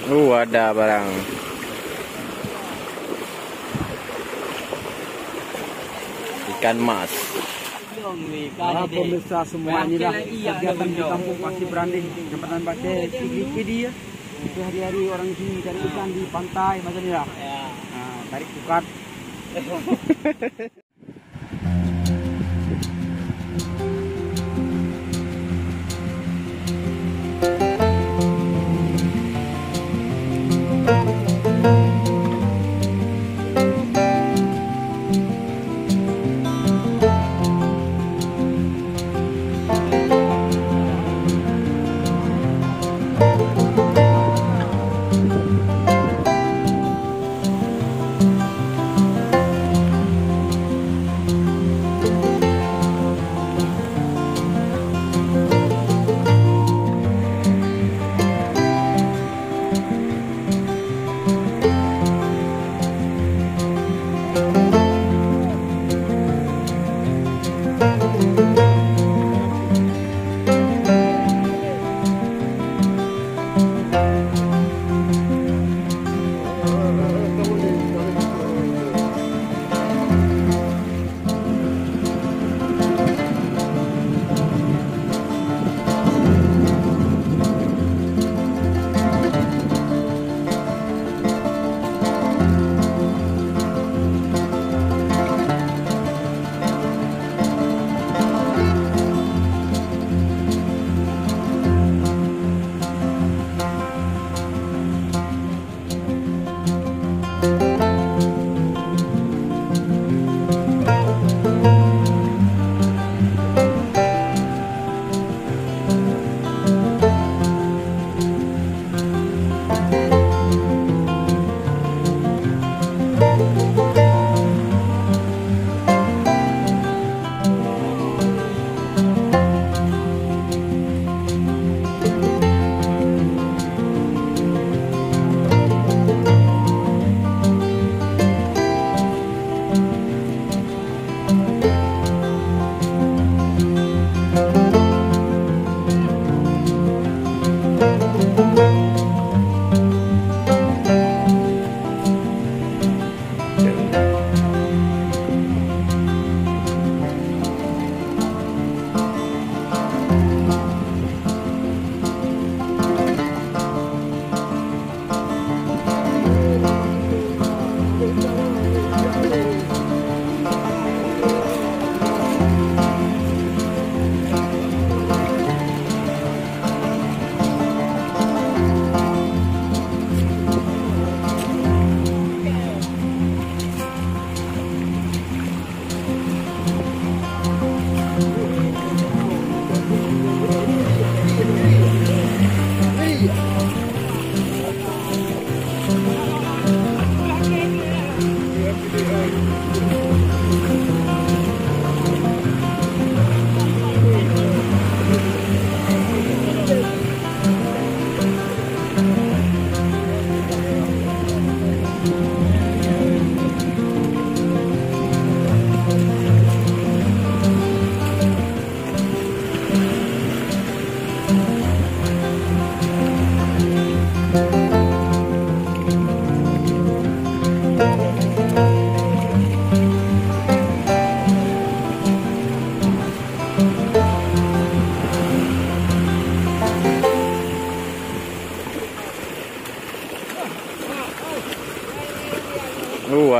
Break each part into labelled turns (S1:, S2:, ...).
S1: Ada barang. Ikan mas.
S2: Para pemirsa semuanya lah, kegiatan di kampung pasti beranding. Jembatan pakai tinggi dia. Itu hari-hari orang sini cari ikan di pantai macam ni lah. Nah, tarik pukat.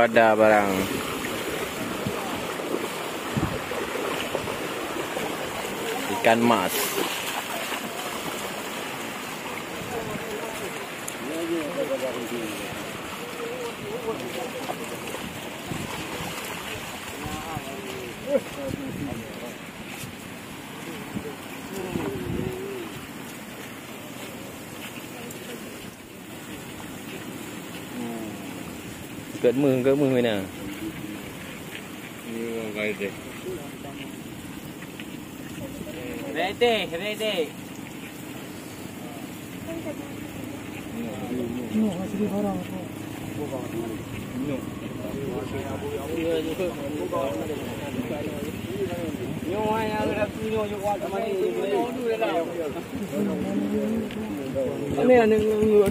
S1: Ada barang. Ikan mas. Cỡ mưa người nào như vậy đi. Ready. No.
S2: Ini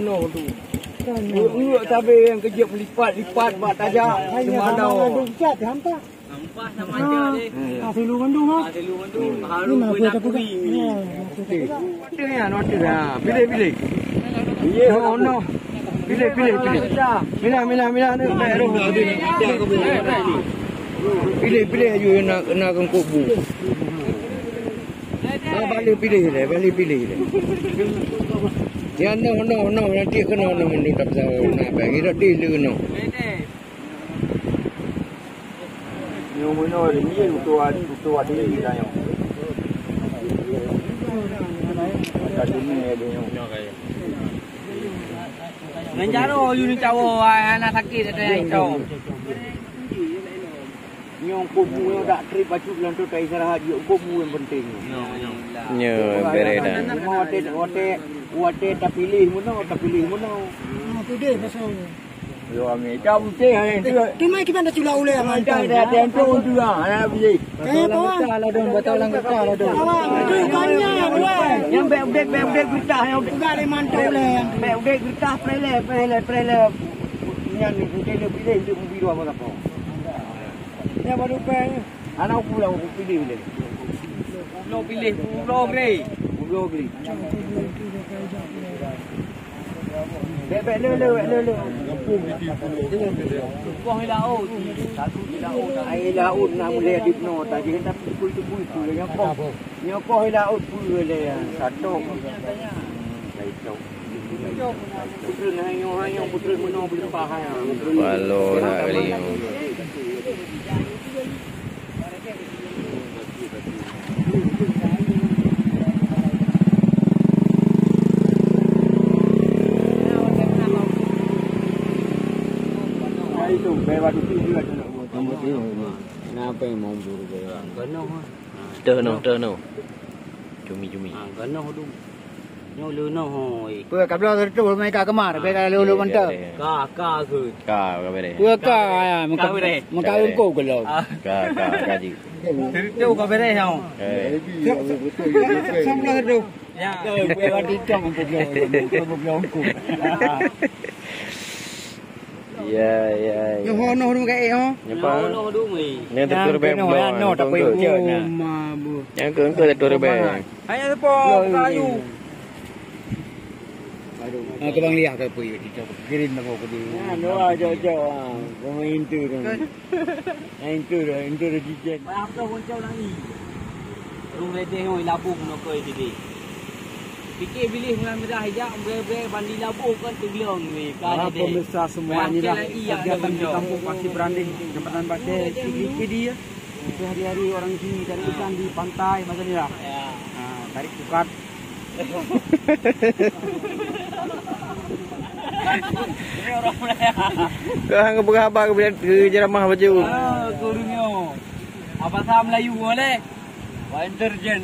S2: no tu. Ngựa tapi yang kerja lipat buat tajak. Hanya ada cat hampa. Hampa sama aja deh. Silu gandum ha. Silu gandum. Haru punya puri. Ada ya, ada ya. Pilih. Ye no. Pilih. Mila ni baru habis. Pilih aja nak kubu. Balik pilih. Yang no nanti kena mendu tak tahu nak bagi dah dulu no. Yo no ni tu ni dah yo. Ada ni ada yo. Nanjaro you ni cawo anak sakit ada yang cawo. Nyong kubu yang tak trip baju bulan tu tak istirahat yuk kubu yang penting.
S1: Nyo bereda.
S2: Wate tak pilih mana. Tu dia pasal. Yo ame jam teh hai. Tu mai kita nak cula ule aman. Ada tempo juga ana pilih. Betul don betul lang betul don. Tu banyak buat. Yang be kita yang gale mantau le. Be kita prele. Yang ni kita pilih untuk biru apa. Ya baru pe. Anak pula aku pilih. Lo pilih pulau grey. Bek le. Kau hilau. Satu hilau. Ai laut nak boleh dipno tak je kita pukul tu yang kau. Yang kau hilau pukul le satu. Baiklah. Putera hanya putera menang boleh bahaya.
S1: Walau nak kali.
S2: Itu bebas itu juga tu nak buat. Kenapa yang mau buru bebas?
S1: Terno. Cumi.
S2: Ganoh tu. Nyo lu no hoi. Pua kapla tu mai ka kamar, be ka lu mantap. Ka ke.
S1: Ka bere.
S2: Pua ka ya, maka ko gelo.
S1: Ka ji.
S2: Tu ka bere hao. Samla tu. Ya, bebas di tong belum ko.
S1: Ya.
S2: Yo hono tu ka ho.
S1: Hono tu mi. Ni tur be blong.
S2: No tak pe je na.
S1: Yang ke tur be.
S2: Hanya po kayu. Ke bang lihat ke pergi kirim nak ke dia. No aja. Pemain tu tu. Itu dijet. Apa pun kau nak ni. Rung letih hoi labung nak kau ini. Fikir pilih dengan merah hijau, bre bandi labung kan tu bilang ni. Para pemirsa semua ni lah. Kegiatan di kampung Pasir Beranding, Jambatan Bate, Tigri itu hari-hari orang sini cari ikan di pantai macam ni lah. Tarik pukat. Ini orang Melayu.
S1: Kau hang berapa kemudian ke jeramah baju.
S2: Gurunya. Apa sah Melayu boleh? Interjen.